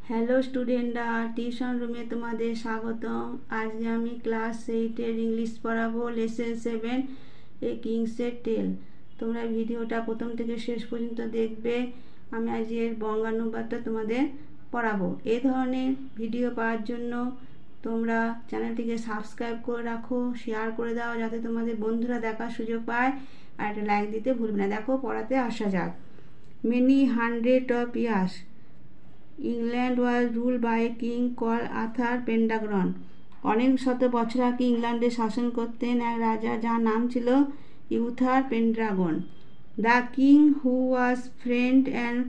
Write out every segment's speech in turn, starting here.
Hello স্টুডেন্টরা, tuition রুমে তোমাদের স্বাগতম। আজকে আমি ক্লাস 8-এর ইংলিশ পড়াবো, লেসন 7 এ কিংসের টেল। তোমরা ভিডিওটা প্রথম থেকে শেষ পর্যন্ত দেখবে। আমি আজকের বঙ্গানুবাদটা তোমাদের পড়াবো। এই ধরনের ভিডিও পাওয়ার জন্য তোমরা চ্যানেলটিকে সাবস্ক্রাইব করে রাখো, শেয়ার করে দাও যাতে তোমাদের বন্ধুরা দেখার সুযোগ পায়, আর একটা লাইক দিতে ভুলবে না। দেখো, পড়াতে আসা যাক। Many hundred of years England was ruled by king called Arthur Pendragon. অনেক শত বছর আগে ইংল্যান্ডে শাসন করতেন এক রাজা যার নাম ছিল Uther Pendragon. The king who was friend and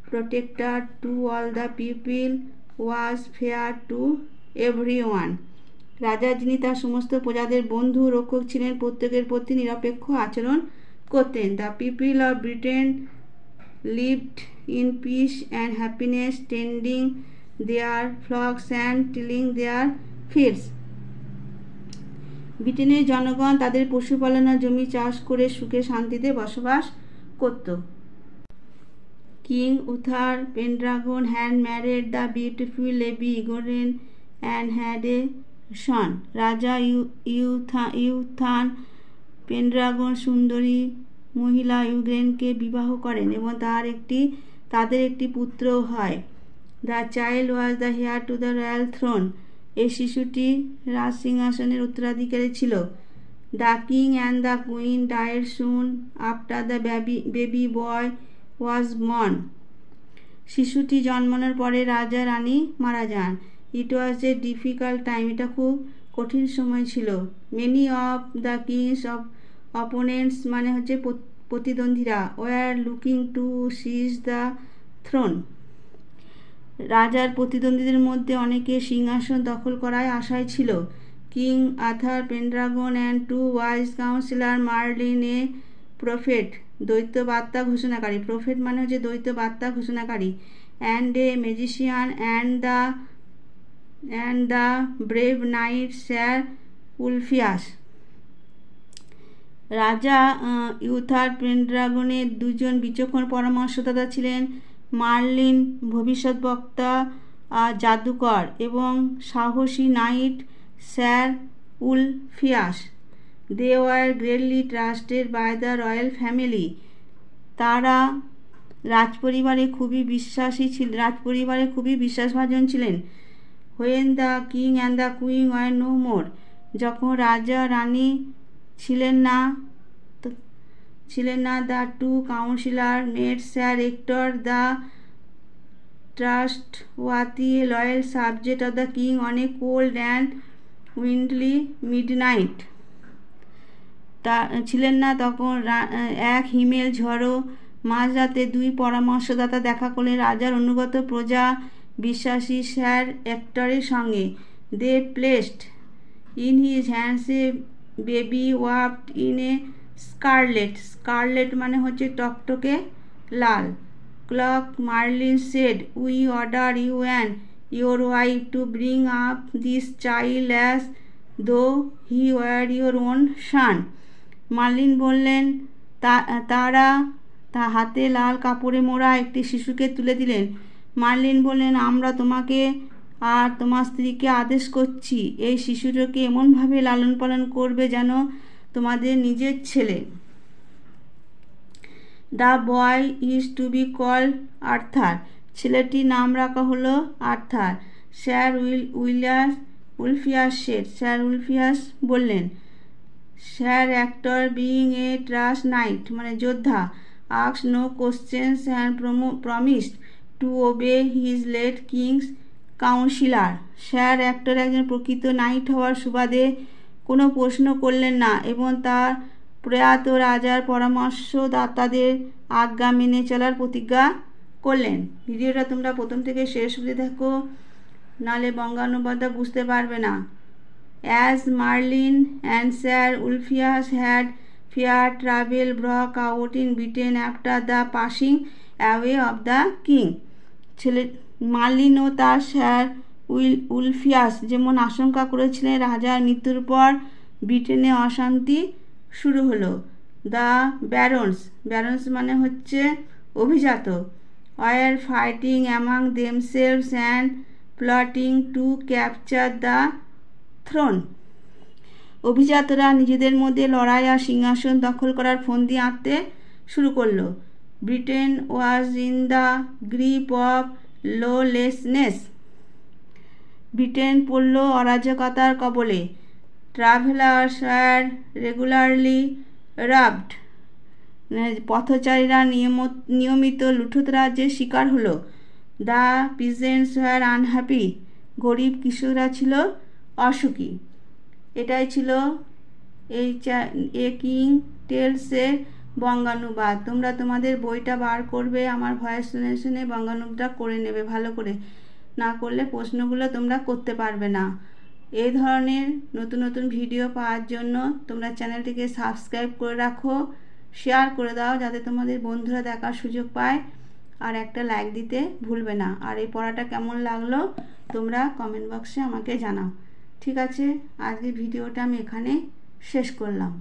protector to all the people was fair to everyone. রাজা, যিনি তার সমস্ত প্রজাদের বন্ধু রক্ষক ছিলেন, প্রত্যেকের প্রতি নিরপেক্ষ আচরণ করতেন। The people of Britain lived in peace and happiness, tending their flocks and tilling their fields. ব্রিটেনের জনগণ তাদের পশুপালন আর জমি চাষ করে সুখে শান্তিতে বসবাস করত। King Uther Pendragon had married the beautiful Lady Goren and had a son. রাজা ইউথান পেন্ড্রাগন সুন্দরী মহিলা ইউগ্রেনকে বিবাহ করেন এবং তাদের একটি পুত্রও হয়। The child was the heir to the royal throne. এই শিশুটি রাজ সিংহাসনের উত্তরাধিকারী ছিল। The king and the queen died soon after the baby boy was born. শিশুটি জন্মানোর পরে রাজা রানী মারা যান। It was a difficult time. এটা খুব কঠিন সময় ছিল। Many of the kings of opponents মানে হচ্ছে প্রতিদ্বন্দ্বীরা were looking to seize the throne. রাজার প্রতিদ্বন্দ্বীদের মধ্যে অনেকে সিংহাসন দখল করার আশায় ছিল। King Arthur Pendragon and two wise councillors Merlin a prophet, দৈত্য বার্তা ঘোষণাকারী, প্রফেট মানে হচ্ছে দৈত্য বার্তা ঘোষণাকারী, and a magician and the brave knight sir Ulfius. রাজা ইউথার পেন্ড্রাগনের দুজন বিচক্ষণ পরামর্শদাতা ছিলেন মার্লিন ভবিষ্যৎবক্তা জাদুকর এবং সাহসী knight sir Ulfius. They were greatly trusted by the royal family. তারা রাজপরিবারে খুবই বিশ্বাসভাজন ছিলেন। When the king and the queen were no more. যখন রাজা রানী ছিলেন না the two councillors made sir Hector the trustworthy loyal subject of the king on a cold and windy midnight. তখন এক হিমেল ঝড়ো মাঝরাতে দুই পরামর্শদাতা দেখা করলেন রাজার অনুগত প্রজা বিশ্বাসী স্যার হেক্টরের সঙ্গে। They placed in his hands a baby wrapped in a scarlet মানে হচ্ছে টকটকে লাল cloak. Merlin said, we order you and your wife to bring up this child as though he were your own son. Merlin বললেন, তারা হাতে লাল কাপড়ে মোড়া একটি শিশুকে তুলে দিলেন। মার্লিন বললেন, আমরা তোমাকে আর তোমার স্ত্রীকে আদেশ করছি, এই শিশুটাকে এমনভাবে লালন পালন করবে যেন তোমাদের নিজের ছেলে। The boy is to be called Arthur. ছেলেটির নাম রাখা হলো আর্থার। স্যার উলফিয়াস বললেন, sir Hector being a trust knight মানে যোদ্ধা asked no questions and promised to obey his late king's councillor. Sir Hector একজন প্রকৃত নাইট হওয়ার সুবাদে কোনো প্রশ্ন করলেন না এবং তার প্রয়াত রাজার পরামর্শদাতাদের আজ্ঞা মেনে চলার প্রতিজ্ঞা করলেন। ভিডিওটা তোমরা প্রথম থেকে শেষ অবধি দেখো, নাহলে বঙ্গানুবাদটা বুঝতে পারবে না। As Merlin and sir Ulfius had feared trouble broke out in Britain after the passing away of the king. Merlin ও তার স্যার উলফিয়াস যেমন আশঙ্কা করেছিলেন, রাজার মৃত্যুর পর ব্রিটেনে অশান্তি শুরু হলো। দ্য ব্যারন্স মানে হচ্ছে অভিজাত ওয়ার ফাইটিং অ্যামাং themselves and plotting to capture the throne. অভিজাতরা নিজেদের মধ্যে লড়াই আর সিংহাসন দখল করার ফন্দি আঁটতে শুরু করলো। Britain was in the grip of lawlessness. Britain পড়ল অরাজকতার কবলে। Travellers were regularly robbed. পথচারীরা নিয়মিত লুঠতরাজের শিকার হলো। The peasants were unhappy. গরিব কৃষকরা ছিল অসুখী। এটাই ছিল এ কিং টেলসের বঙ্গানুবাদ। তোমরা তোমাদের বইটা বার করবে, আমার ভয়েস শুনে শুনে বঙ্গানুবাদটা করে নেবে ভালো করে, না করলে প্রশ্নগুলো তোমরা করতে পারবে না। এই ধরনের নতুন নতুন ভিডিও পাওয়ার জন্য তোমরা চ্যানেলটিকে সাবস্ক্রাইব করে রাখো, শেয়ার করে দাও যাতে তোমাদের বন্ধুরা দেখার সুযোগ পায়, আর একটা লাইক দিতে ভুলবে না। আর এই পড়াটা কেমন লাগলো তোমরা কমেন্ট বক্সে আমাকে জানাও। ঠিক আছে, আজকে ভিডিওটা আমি এখানে শেষ করলাম।